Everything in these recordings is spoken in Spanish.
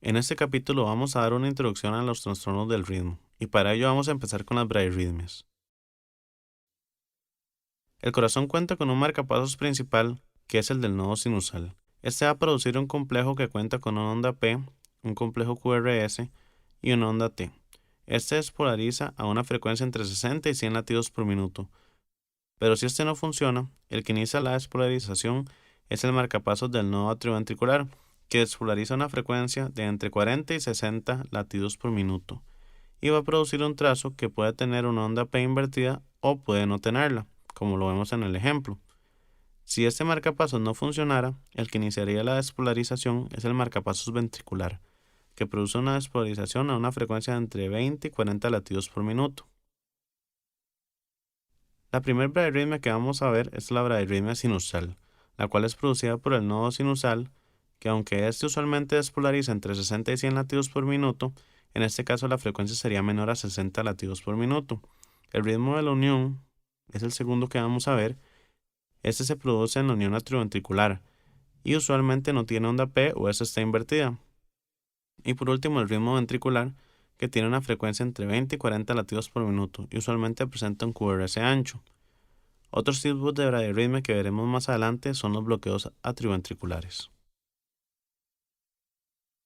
En este capítulo vamos a dar una introducción a los trastornos del ritmo, y para ello vamos a empezar con las bradirritmias. El corazón cuenta con un marcapasos principal, que es el del nodo sinusal. Este va a producir un complejo que cuenta con una onda P, un complejo QRS y una onda T. Este despolariza a una frecuencia entre 60 y 100 latidos por minuto. Pero si este no funciona, el que inicia la despolarización es el marcapasos del nodo atrioventricular, que despolariza a una frecuencia de entre 40 y 60 latidos por minuto, y va a producir un trazo que puede tener una onda P invertida o puede no tenerla, como lo vemos en el ejemplo. Si este marcapasos no funcionara, el que iniciaría la despolarización es el marcapasos ventricular, que produce una despolarización a una frecuencia de entre 20 y 40 latidos por minuto. La primera bradirritmia que vamos a ver es la bradirritmia sinusal, la cual es producida por el nodo sinusal, que aunque este usualmente despolariza entre 60 y 100 latidos por minuto, en este caso la frecuencia sería menor a 60 latidos por minuto. El ritmo de la unión es el segundo que vamos a ver. Este se produce en la unión atrioventricular y usualmente no tiene onda P o esta está invertida. Y por último el ritmo ventricular, que tiene una frecuencia entre 20 y 40 latidos por minuto y usualmente presenta un QRS ancho. Otros tipos de bradirritmia que veremos más adelante son los bloqueos atrioventriculares.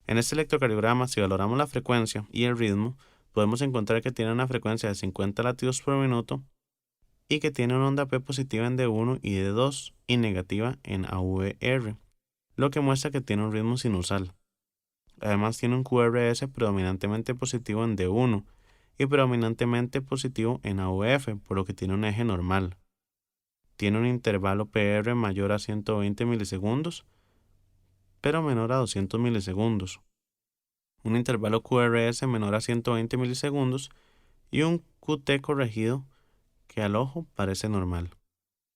En este electrocardiograma, si valoramos la frecuencia y el ritmo, podemos encontrar que tiene una frecuencia de 50 latidos por minuto y que tiene una onda P positiva en D1 y D2 y negativa en AVR, lo que muestra que tiene un ritmo sinusal. Además tiene un QRS predominantemente positivo en D1 y predominantemente positivo en AVF, por lo que tiene un eje normal. Tiene un intervalo PR mayor a 120 milisegundos, pero menor a 200 milisegundos. Un intervalo QRS menor a 120 milisegundos y un QT corregido que al ojo parece normal.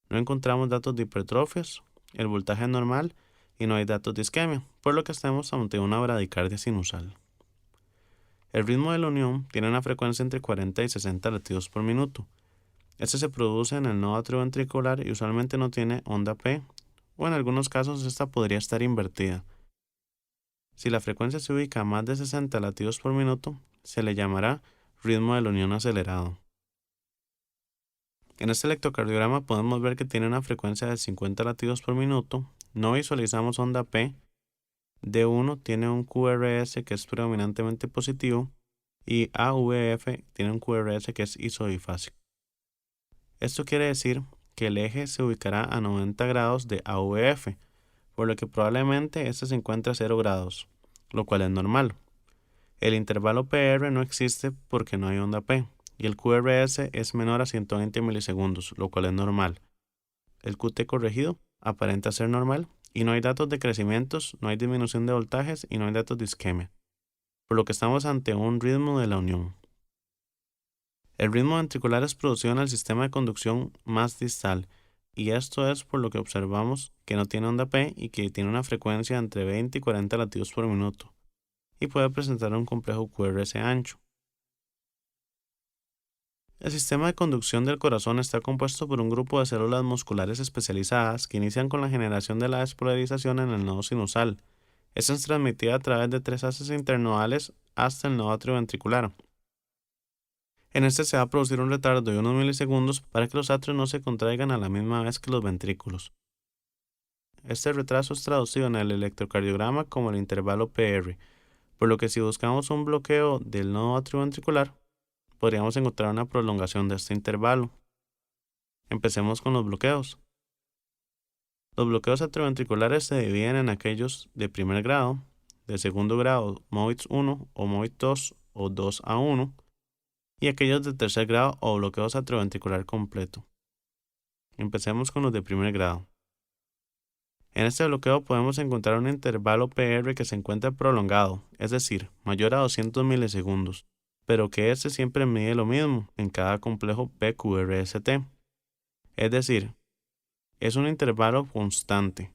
No encontramos datos de hipertrofias, el voltaje es normal y no hay datos de isquemia, por lo que estamos ante una bradicardia sinusal. El ritmo de la unión tiene una frecuencia entre 40 y 60 latidos por minuto. Este se produce en el nodo atrioventricular y usualmente no tiene onda P, o en algunos casos esta podría estar invertida. Si la frecuencia se ubica a más de 60 latidos por minuto, se le llamará ritmo de la unión acelerado. En este electrocardiograma podemos ver que tiene una frecuencia de 50 latidos por minuto, no visualizamos onda P, D1 tiene un QRS que es predominantemente positivo y AVF tiene un QRS que es isodifásico. Esto quiere decir que el eje se ubicará a 90 grados de AVF, por lo que probablemente este se encuentre a 0 grados, lo cual es normal. El intervalo PR no existe porque no hay onda P, y el QRS es menor a 120 milisegundos, lo cual es normal. El QT corregido aparenta ser normal, y no hay datos de crecimientos, no hay disminución de voltajes y no hay datos de isquemia, por lo que estamos ante un ritmo de la unión. El ritmo ventricular es producido en el sistema de conducción más distal, y esto es por lo que observamos que no tiene onda P y que tiene una frecuencia entre 20 y 40 latidos por minuto, y puede presentar un complejo QRS ancho. El sistema de conducción del corazón está compuesto por un grupo de células musculares especializadas que inician con la generación de la despolarización en el nodo sinusal. Esta es transmitida a través de 3 haces internodales hasta el nodo atrioventricular. En este se va a producir un retardo de unos milisegundos para que los atrios no se contraigan a la misma vez que los ventrículos. Este retraso es traducido en el electrocardiograma como el intervalo PR, por lo que si buscamos un bloqueo del nodo atrioventricular, podríamos encontrar una prolongación de este intervalo. Empecemos con los bloqueos. Los bloqueos atrioventriculares se dividen en aquellos de primer grado, de segundo grado MOVITS 1 o MOVITS 2 o 2A1, y aquellos de tercer grado o bloqueos atrioventricular completo. Empecemos con los de primer grado. En este bloqueo podemos encontrar un intervalo PR que se encuentra prolongado, es decir, mayor a 200 milisegundos, pero que este siempre mide lo mismo en cada complejo PQRST. Es decir, es un intervalo constante.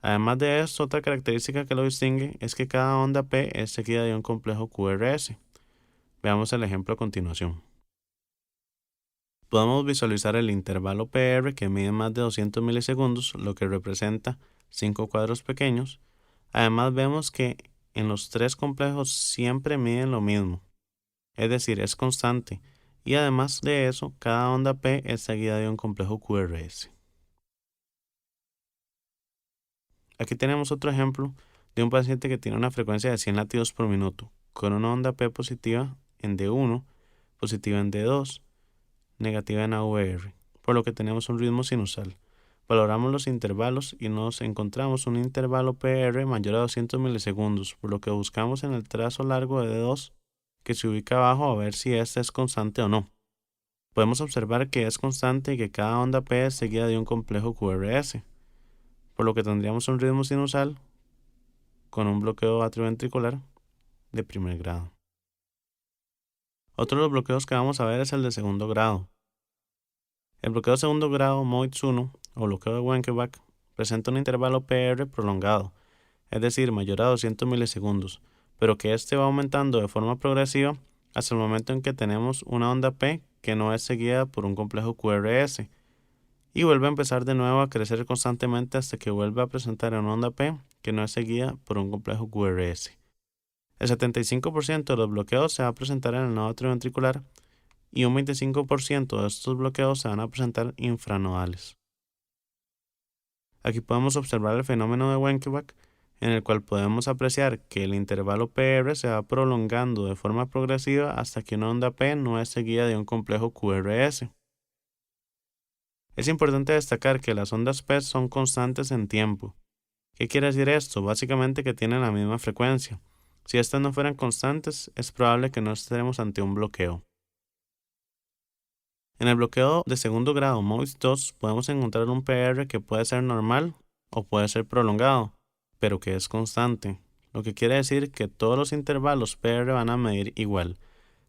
Además de esto, otra característica que lo distingue es que cada onda P es seguida de un complejo QRS. Veamos el ejemplo a continuación. Podemos visualizar el intervalo PR que mide más de 200 milisegundos, lo que representa 5 cuadros pequeños. Además vemos que en los tres complejos siempre miden lo mismo, es decir, es constante, y además de eso, cada onda P es seguida de un complejo QRS. Aquí tenemos otro ejemplo de un paciente que tiene una frecuencia de 100 latidos por minuto, con una onda P positiva en D1, positiva en D2, negativa en AVR, por lo que tenemos un ritmo sinusal. Valoramos los intervalos y nos encontramos un intervalo PR mayor a 200 milisegundos, por lo que buscamos en el trazo largo de D2 que se ubica abajo a ver si este es constante o no. Podemos observar que es constante y que cada onda P es seguida de un complejo QRS, por lo que tendríamos un ritmo sinusal con un bloqueo atrioventricular de primer grado. Otro de los bloqueos que vamos a ver es el de segundo grado. El bloqueo de segundo grado MOITS 1 o bloqueo de Wenckebach presenta un intervalo PR prolongado, es decir, mayor a 200 milisegundos, pero que este va aumentando de forma progresiva hasta el momento en que tenemos una onda P que no es seguida por un complejo QRS y vuelve a empezar de nuevo a crecer constantemente hasta que vuelve a presentar una onda P que no es seguida por un complejo QRS. El 75% de los bloqueos se va a presentar en el nodo atrioventricular y un 25% de estos bloqueos se van a presentar infranodales. Aquí podemos observar el fenómeno de Wenckebach, en el cual podemos apreciar que el intervalo PR se va prolongando de forma progresiva hasta que una onda P no es seguida de un complejo QRS. Es importante destacar que las ondas P son constantes en tiempo. ¿Qué quiere decir esto? Básicamente que tienen la misma frecuencia. Si estas no fueran constantes, es probable que no estaremos ante un bloqueo. En el bloqueo de segundo grado MOITS 2 podemos encontrar un PR que puede ser normal o puede ser prolongado, pero que es constante, lo que quiere decir que todos los intervalos PR van a medir igual.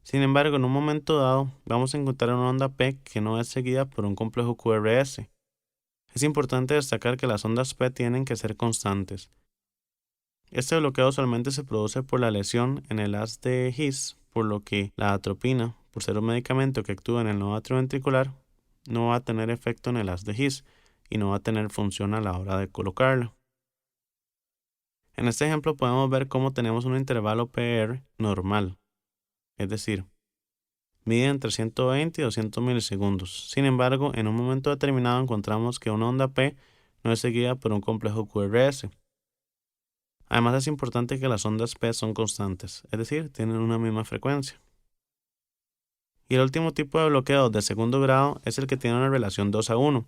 Sin embargo, en un momento dado vamos a encontrar una onda P que no es seguida por un complejo QRS. Es importante destacar que las ondas P tienen que ser constantes. Este bloqueo solamente se produce por la lesión en el haz de His, por lo que la atropina, por ser un medicamento que actúa en el nodo atrioventricular, no va a tener efecto en el haz de His y no va a tener función a la hora de colocarla. En este ejemplo podemos ver cómo tenemos un intervalo PR normal, es decir, mide entre 120 y 200 milisegundos. Sin embargo, en un momento determinado encontramos que una onda P no es seguida por un complejo QRS. Además es importante que las ondas P son constantes, es decir, tienen una misma frecuencia. Y el último tipo de bloqueo de segundo grado es el que tiene una relación 2:1.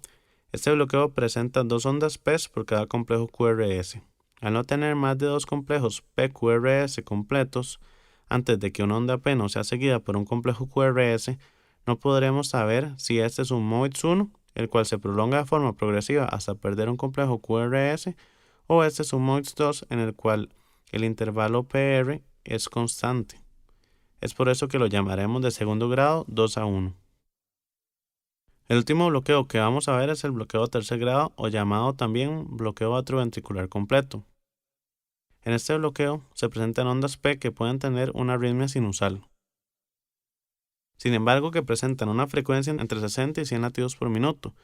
Este bloqueo presenta dos ondas P por cada complejo QRS. Al no tener más de dos complejos PQRS completos, antes de que una onda P no sea seguida por un complejo QRS, no podremos saber si este es un MOITS 1, el cual se prolonga de forma progresiva hasta perder un complejo QRS, o este es un MOITS 2 en el cual el intervalo PR es constante. Es por eso que lo llamaremos de segundo grado 2:1. El último bloqueo que vamos a ver es el bloqueo de tercer grado o llamado también bloqueo atrioventricular completo. En este bloqueo se presentan ondas P que pueden tener una arritmia sinusal. Sin embargo, que presentan una frecuencia entre 60 y 100 latidos por minuto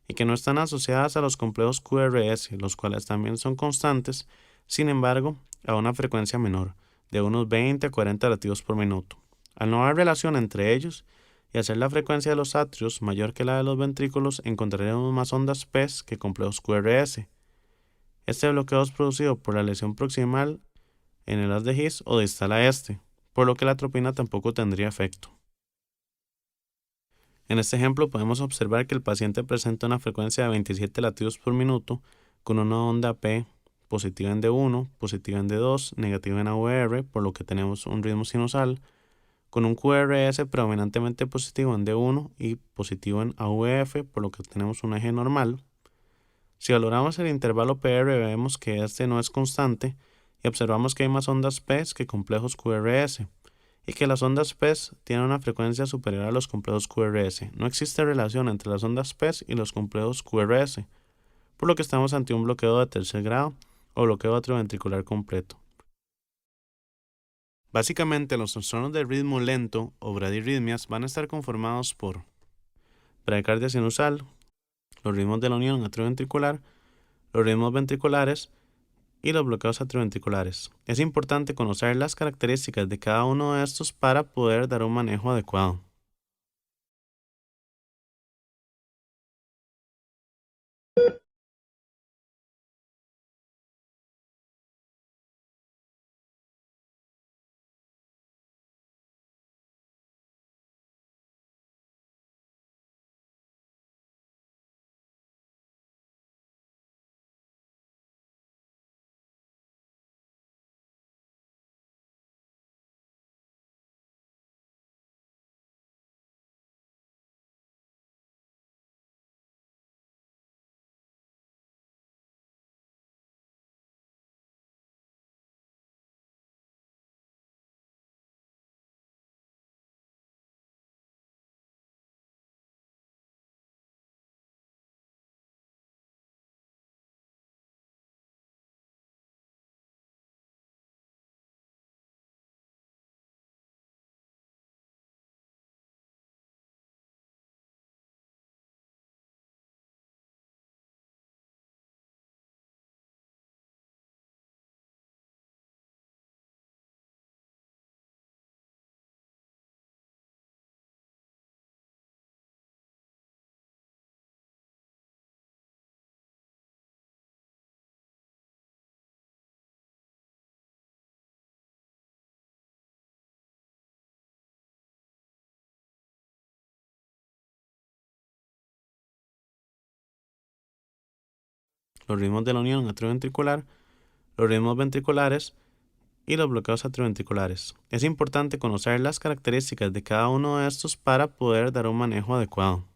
y que no están asociadas a los complejos QRS, los cuales también son constantes, sin embargo, a una frecuencia menor, de unos 20 a 40 latidos por minuto. Al no haber relación entre ellos y hacer la frecuencia de los atrios mayor que la de los ventrículos, encontraremos más ondas P que complejos QRS. Este bloqueo es producido por la lesión proximal en el haz de His o distal a este, por lo que la atropina tampoco tendría efecto. En este ejemplo podemos observar que el paciente presenta una frecuencia de 27 latidos por minuto con una onda P positiva en D1, positiva en D2, negativa en AVR, por lo que tenemos un ritmo sinusal, con un QRS predominantemente positivo en D1 y positivo en AVF, por lo que tenemos un eje normal. Si valoramos el intervalo PR vemos que este no es constante y observamos que hay más ondas P que complejos QRS y que las ondas P tienen una frecuencia superior a los complejos QRS. No existe relación entre las ondas P y los complejos QRS, por lo que estamos ante un bloqueo de tercer grado o bloqueo atrioventricular completo. Básicamente los trastornos de ritmo lento o bradirritmias van a estar conformados por bradicardia sinusal, los ritmos de la unión atrioventricular, los ritmos ventriculares y los bloqueos atrioventriculares. Es importante conocer las características de cada uno de estos para poder dar un manejo adecuado. Los ritmos de la unión atrioventricular, los ritmos ventriculares y los bloqueos atrioventriculares. Es importante conocer las características de cada uno de estos para poder dar un manejo adecuado.